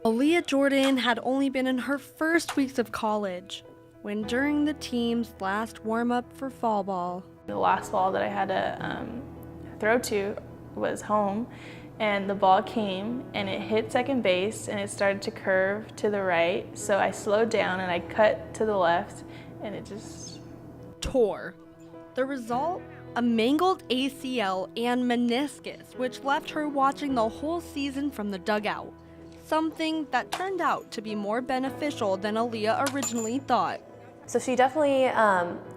Aaliyah Jordan had only been in her first weeks of college when during the team's last warm-up for fall ball. The last ball that I had to throw to was home, and the ball came and it hit second base and it started to curve to the right. So I slowed down and I cut to the left and it just tore. The result? A mangled ACL and meniscus, which left her watching the whole season from the dugout. Something that turned out to be more beneficial than Aaliyah originally thought. So she definitely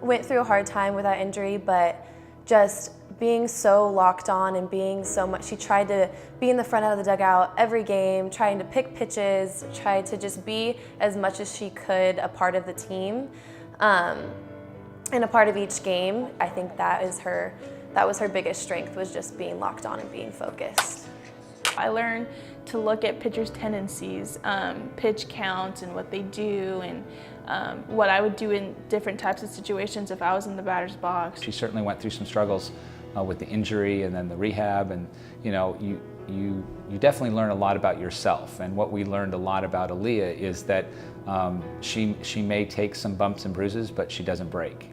went through a hard time with that injury, but just being so locked on and being so much, she tried to be in the front out of the dugout every game, trying to pick pitches, tried to just be as much as she could a part of the team and a part of each game. I think that was her biggest strength, was just being locked on and being focused. I learned to look at pitchers' tendencies, pitch counts and what they do, and what I would do in different types of situations if I was in the batter's box. She certainly went through some struggles with the injury and then the rehab, and you definitely learn a lot about yourself. And what we learned a lot about Aaliyah is that she may take some bumps and bruises, but she doesn't break.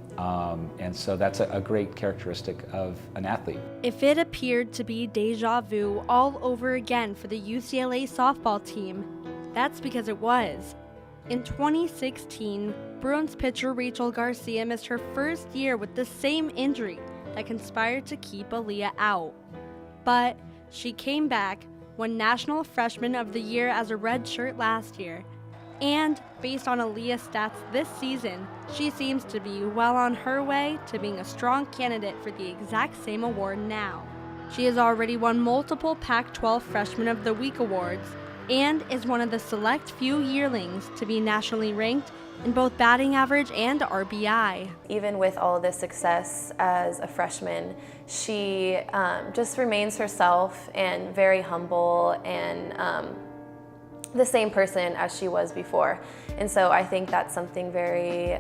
And so that's a great characteristic of an athlete. If it appeared to be deja vu all over again for the UCLA softball team, that's because it was. In 2016, Bruins pitcher Rachel Garcia missed her first year with the same injury that conspired to keep Aaliyah out. But she came back, won National Freshman of the Year as a redshirt last year, and based on Aaliyah's stats this season, she seems to be well on her way to being a strong candidate for the exact same award now. She has already won multiple Pac-12 Freshman of the Week awards and is one of the select few yearlings to be nationally ranked in both batting average and RBI. Even with all of this success as a freshman, she just remains herself and very humble and the same person as she was before. And so I think that's something very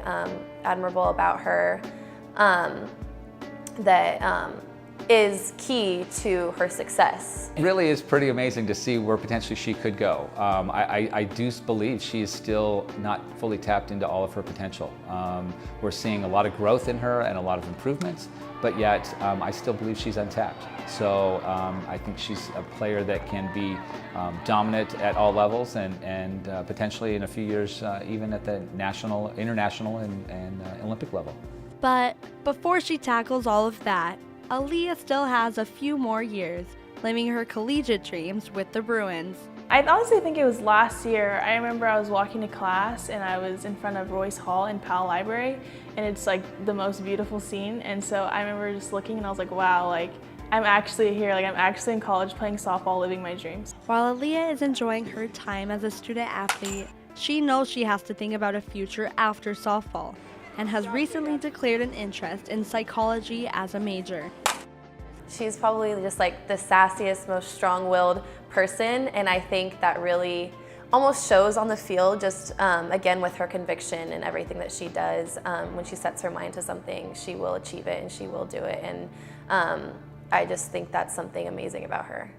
admirable about her that is key to her success. It really is pretty amazing to see where potentially she could go. I do believe she is still not fully tapped into all of her potential. We're seeing a lot of growth in her and a lot of improvements, but yet I still believe she's untapped. So I think she's a player that can be dominant at all levels and potentially in a few years even at the national, international, and Olympic level. But before she tackles all of that, Aaliyah still has a few more years, living her collegiate dreams with the Bruins. I honestly think it was last year. I remember I was walking to class and I was in front of Royce Hall in Powell Library, and it's like the most beautiful scene. And so I remember just looking and I was like, wow, like I'm actually here, like I'm actually in college playing softball, living my dreams. While Aaliyah is enjoying her time as a student athlete, she knows she has to think about a future after softball, and has recently declared an interest in psychology as a major. She's probably just like the sassiest, most strong-willed person, and I think that really almost shows on the field, just again with her conviction and everything that she does. When she sets her mind to something, she will achieve it and she will do it, and I just think that's something amazing about her.